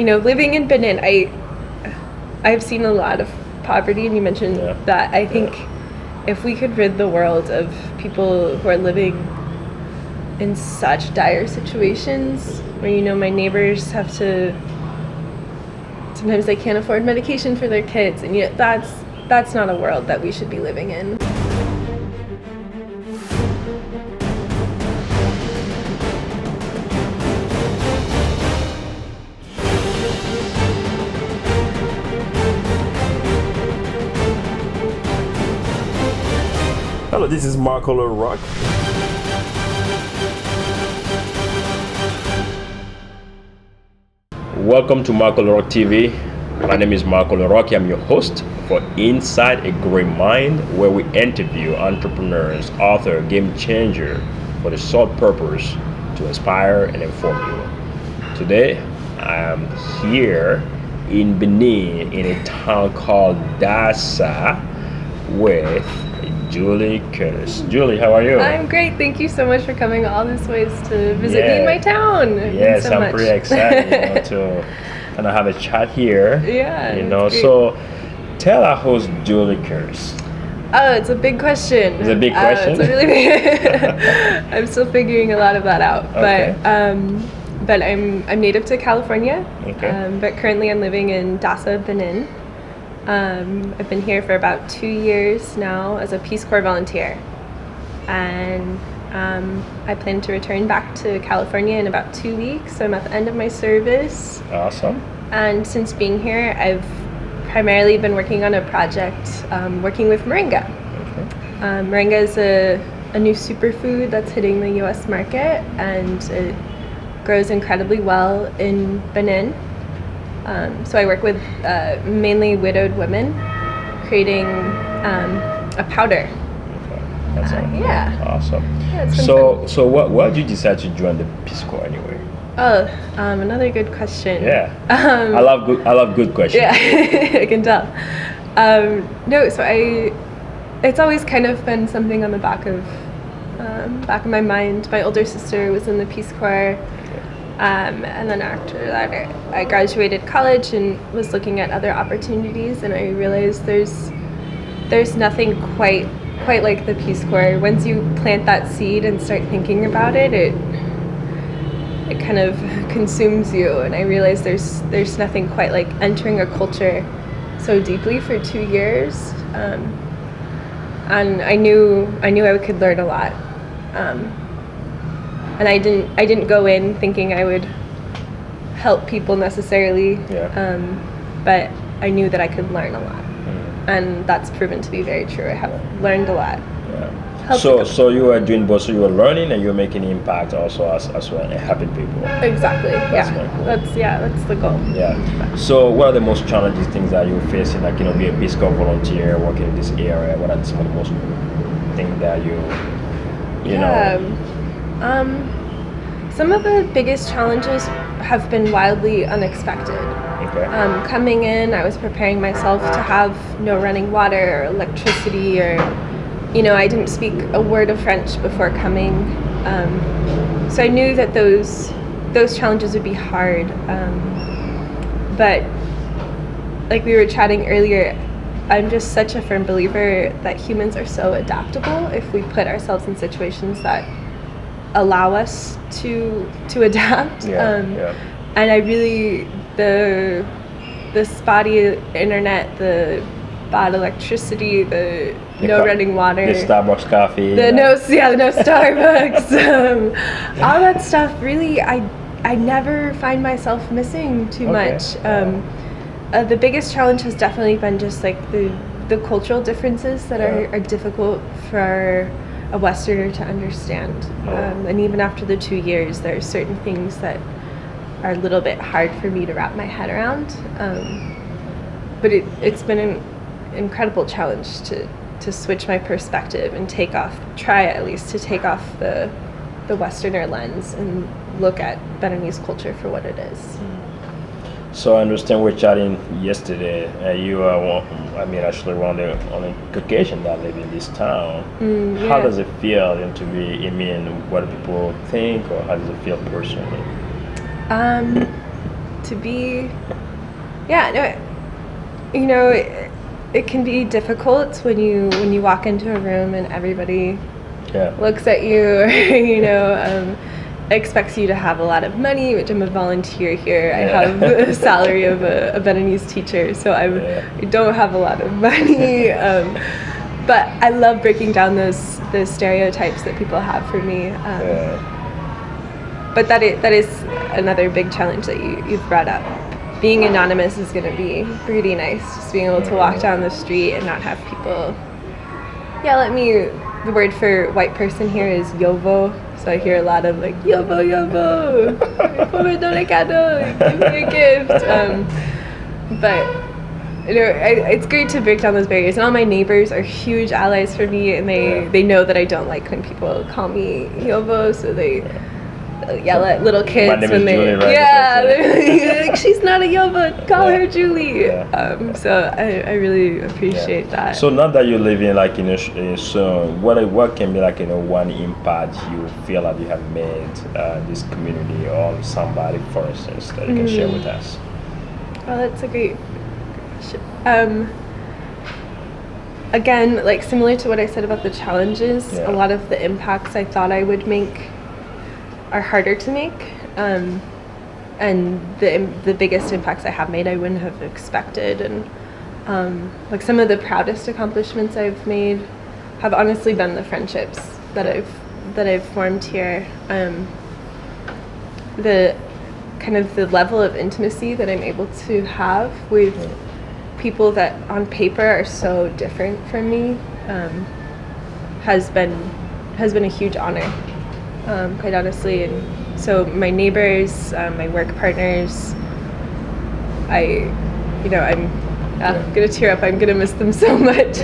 living in Benin, I've seen a lot of poverty, and you mentioned that. I think if we could rid the world of people who are living in such dire situations, where my neighbors have to, sometimes they can't afford medication for their kids, and that's not a world that we should be living in. Hello, this is Marco Le Rock. Welcome to Marco Le Rock TV. My name is Marco Le Rock. I'm your host for Inside a Great Mind, where we interview entrepreneurs, author, game changer for the sole purpose to inspire and inform you. Today, I am here in Benin, in a town called Dassa, with Julie Curtis. Julie, how are you? I'm great. Thank you so much for coming all this ways to visit me in my town. Yes, I'm pretty excited to kind of have a chat here. Yeah. So tell our host Julie Curtis. Oh, it's a big question. It's a big question? It's a really big I'm still figuring a lot of that out. Okay. But I'm native to California. Okay. But currently I'm living in Dassa, Benin. I've been here for about 2 years now as a Peace Corps volunteer, and I plan to return back to California in about 2 weeks. So I'm at the end of my service. Awesome. And since being here, I've primarily been working on a project working with moringa. Okay. Moringa is a new superfood that's hitting the U.S. market, and it grows incredibly well in Benin. So I work with mainly widowed women, creating a powder. Okay. That's awesome. Yeah, it's been fun. So why did you decide to join the Peace Corps anyway? Oh, another good question. Yeah. I love good questions. Yeah, I can tell. No, so it's always kind of been something on the back of my mind. My older sister was in the Peace Corps. And then after that, I graduated college and was looking at other opportunities, and I realized there's nothing quite like the Peace Corps. Once you plant that seed and start thinking about it, it kind of consumes you. And I realized there's nothing quite like entering a culture so deeply for 2 years. And I knew I could learn a lot. And I didn't go in thinking I would help people necessarily, but I knew that I could learn a lot, and that's proven to be very true. I have learned a lot. Yeah. So you were doing both. So you were learning and you were making impact also as well, and helping people. Exactly. That's very cool. That's the goal. Yeah. So what are the most challenging things that you're facing? Like being a Peace Corps volunteer, working in this area. What are some of the most things that you know? Some of the biggest challenges have been wildly unexpected. Okay. Coming in, I was preparing myself to have no running water or electricity, or I didn't speak a word of French before coming. So I knew that those challenges would be hard. But like we were chatting earlier, I'm just such a firm believer that humans are so adaptable if we put ourselves in situations that allow us to adapt. And I really, the spotty internet, the bad electricity, the no running water, the Starbucks coffee, no Starbucks, all that stuff. Really, I never find myself missing too much. The biggest challenge has definitely been just like the cultural differences that are difficult for a Westerner to understand. And even after the 2 years, there are certain things that are a little bit hard for me to wrap my head around. But it's been an incredible challenge to switch my perspective and try at least to take off the Westerner lens and look at Beninese culture for what it is. So I understand we're chatting yesterday. You are actually one on a Caucasian that live in this town. How does it feel to be? What do people think, or how does it feel personally? to be, yeah, no, you know, it can be difficult when you walk into a room and everybody looks at you, or, you know, expects you to have a lot of money, which I'm a volunteer here. I have the salary of a Beninese teacher, so I don't have a lot of money. But I love breaking down those stereotypes that people have for me. But that is another big challenge that you've brought up. Being anonymous is going to be pretty nice. Just being able to walk down the street and not have people yell at me. The word for white person here is yovo. So I hear a lot of like, yovo, yovo, give me a gift. But you know, it's great to break down those barriers. And all my neighbors are huge allies for me, and they know that I don't like when people call me yovo, so they yell at little kids when they Julie, right? They're like, she's not a yovo, call her Julie. So I really appreciate that. So now that you're living like in so what can be like, you know, one impact you feel like you have made this community or somebody, for instance, that you can share with us? Well, that's a great question. Again, like similar to what I said about the challenges, a lot of the impacts I thought I would make are harder to make, and the biggest impacts I have made I wouldn't have expected. And like some of the proudest accomplishments I've made have honestly been the friendships that I've formed here. The kind of the level of intimacy that I'm able to have with people that on paper are so different from me has been a huge honor. Quite honestly. And so my neighbors, my work partners, I'm gonna tear up. I'm gonna miss them so much,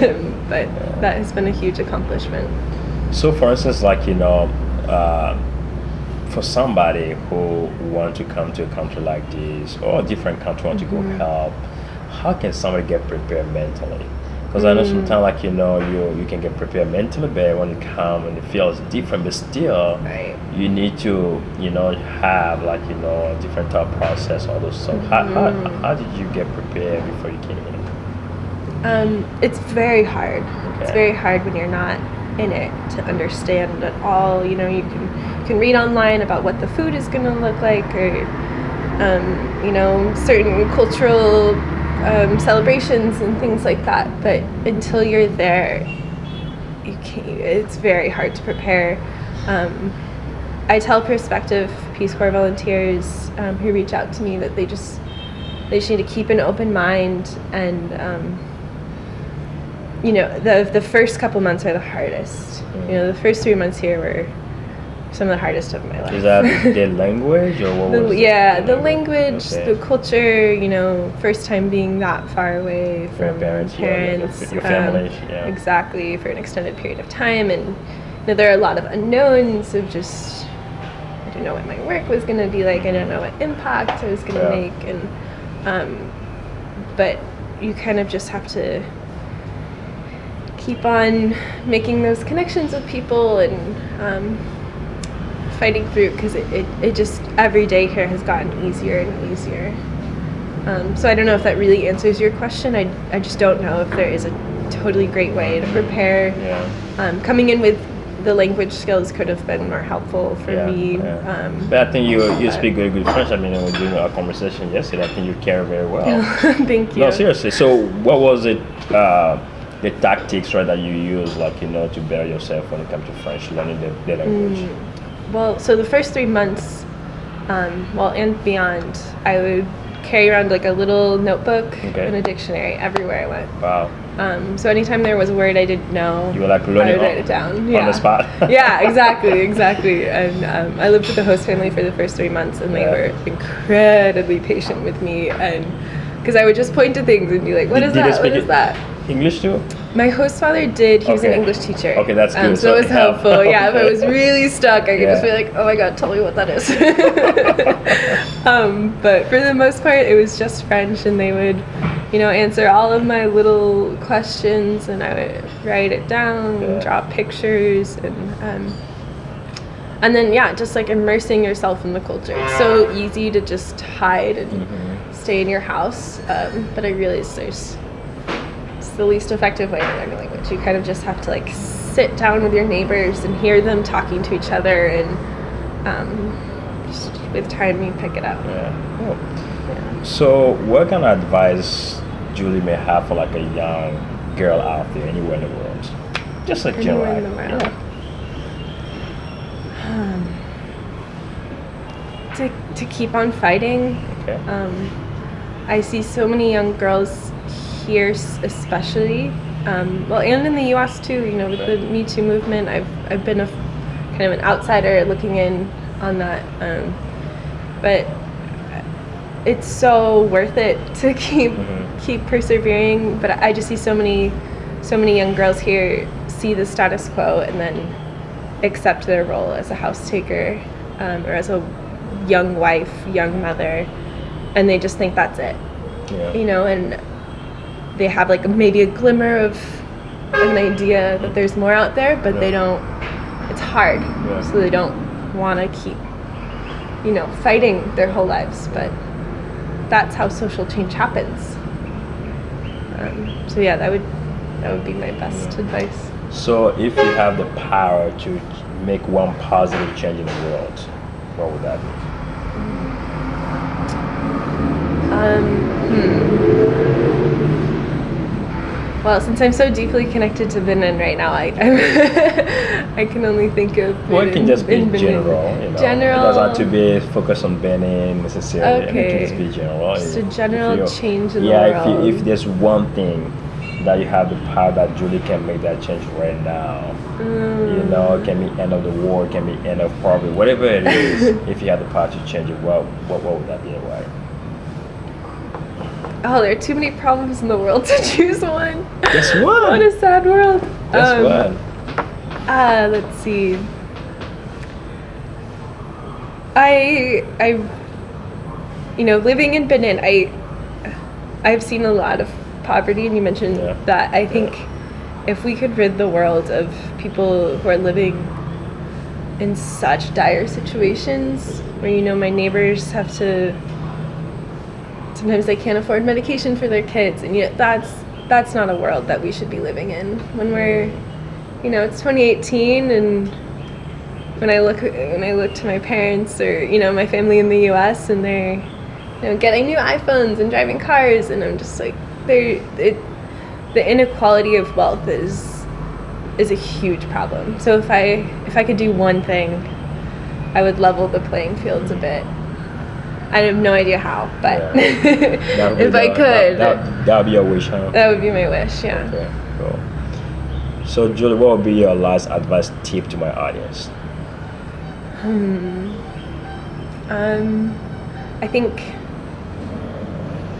but that has been a huge accomplishment. So for instance, like, you know, for somebody who want to come to a country like this or a different country, want to go help, how can somebody get prepared mentally? Because I know sometimes, like, you know, you can get prepared mentally, but when you come and it feels different, but still, you need to, you know, have like, you know, a different thought process, all those stuff. How did you get prepared before you came in? It's very hard. It's very hard when you're not in it to understand at all. You know, you can read online about what the food is going to look like, or you know, certain cultural celebrations and things like that, but until you're there, it's very hard to prepare. I tell prospective Peace Corps volunteers who reach out to me that they just need to keep an open mind, and you know, the first couple months are the hardest. You know, the first 3 months here were some of the hardest of my life. Is that the language, or what was the language, the culture, you know, first time being that far away from parents, your family. Exactly, for an extended period of time. And you know, there are a lot of unknowns of just, I didn't know what my work was going to be like, I didn't know what impact I was going to make, and but you kind of just have to keep on making those connections with people and fighting through, because it just every day here has gotten easier and easier. So I don't know if that really answers your question. I just don't know if there is a totally great way to prepare. Coming in with the language skills could have been more helpful for me. But I think you speak very good French. I mean, we were doing our conversation yesterday. I think you carry very well. Thank you. No, seriously. So what was it, the tactics, right, that you use, like, you know, to better yourself when it comes to French, learning the language? Well, so the first 3 months, and beyond, I would carry around like a little notebook and a dictionary everywhere I went. Wow. So anytime there was a word I didn't know, you were like learning I would write it down. On the spot. Yeah, exactly. And I lived with the host family for the first 3 months, and they were incredibly patient with me, and because I would just point to things and be like, what is that? English too? My host father did. He was an English teacher. Okay, that's good. So it was helpful. Yeah, if I was really stuck, I could just be like, oh my God, tell me what that is. But for the most part, it was just French, and they would, you know, answer all of my little questions, and I would write it down, draw pictures, and And then just like immersing yourself in the culture. It's so easy to just hide and stay in your house, but I realize it's the least effective way to learn a language. You kind of just have to like sit down with your neighbors and hear them talking to each other, and just with time you pick it up. Yeah. Cool. Yeah. So what kind of advice Julie may have for like a young girl out there anywhere in the world? Just like general. Anywhere in the world. Yeah. To keep on fighting. Okay. I see so many young girls here, especially, and in the U.S. too. You know, with the Me Too movement, I've been a kind of an outsider looking in on that, but it's so worth it to keep persevering. But I just see so many young girls here see the status quo and then accept their role as a house taker, or as a young wife, young mother, and they just think that's it. Yeah. You know, and they have like maybe a glimmer of an idea that there's more out there, but they don't. It's hard, so they don't want to keep, fighting their whole lives. But that's how social change happens. So that would be my best advice. So if you have the power to make one positive change in the world, what would that be? Well, since I'm so deeply connected to Benin right now, I can only think of Benin. Well, it can just be general, General. It doesn't have to be focused on Benin necessarily. Okay. It can just be general. Just a general change in the world. world. If there's one thing that you have the power that Julie can make that change right now. It can be end of the war, it can be end of poverty, whatever it is. If you had the power to change it, what would that be and why? Oh, there are too many problems in the world to choose one. Guess what? What a sad world. Guess what? Let's see. I living in Benin, I've seen a lot of poverty, and you mentioned that. I think if we could rid the world of people who are living in such dire situations, where my neighbors have to, sometimes they can't afford medication for their kids, and yet that's not a world that we should be living in. When we're, it's 2018, and when I look to my parents or my family in the U.S. and they're getting new iPhones and driving cars, and I'm just like, the inequality of wealth is a huge problem. So if I could do one thing, I would level the playing fields a bit. I have no idea how, but if I could, that would be your wish, huh? That would be my wish. Yeah. Okay, cool. So Julie, what would be your last advice tip to my audience? I think,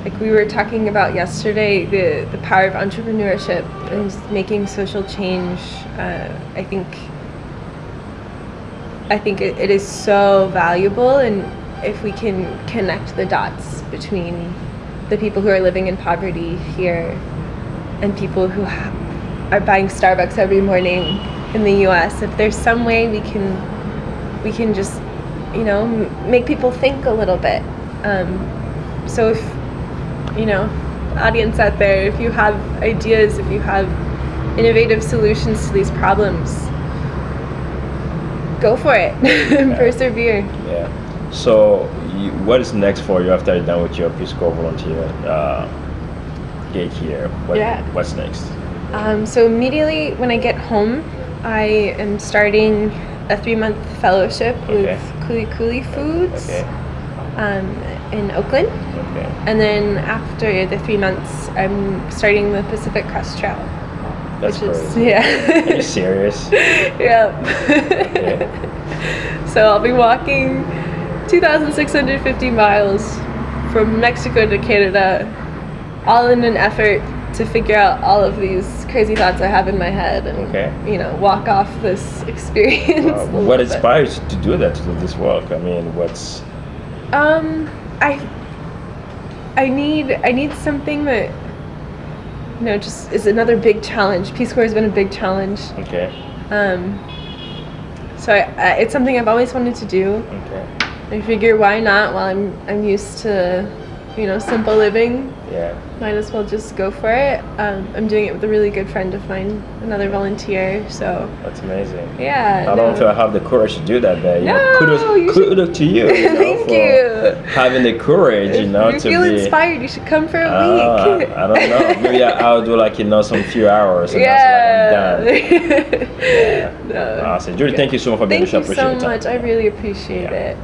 like we were talking about yesterday, the power of entrepreneurship and making social change. I think it is so valuable, and if we can connect the dots between the people who are living in poverty here and people who are buying Starbucks every morning in the U.S., if there's some way we can just make people think a little bit. So if audience out there, if you have ideas, if you have innovative solutions to these problems, go for it. Persevere. Yeah. So what is next for you after you're done with your Peace Corps volunteer gig here? What's next? So immediately when I get home, I am starting a 3-month fellowship with Kuli Foods in Oakland. Okay. And then after the 3 months, I'm starting the Pacific Crest Trail. That's crazy. Are you serious? Yeah. Okay. So I'll be walking 2,650 miles from Mexico to Canada, all in an effort to figure out all of these crazy thoughts I have in my head and walk off this experience. What inspires you to do that, to do this work? I mean, what's I need something that just is another big challenge. Peace Corps has been a big challenge. okay? So it's something I've always wanted to do. Okay. I figure why not? While I'm used to, simple living. Yeah. Might as well just go for it. I'm doing it with a really good friend of mine, another volunteer. So that's amazing. yeah. I don't feel I have the courage to do that, but kudos to you. Thank you. Having the courage, If you feel inspired, you should come for a week. I don't know. Maybe I'll do some few hours. And that's I'm done. Yeah. No. Awesome. Judy, thank you so much for being on the show. Thank you so much. I really appreciate it.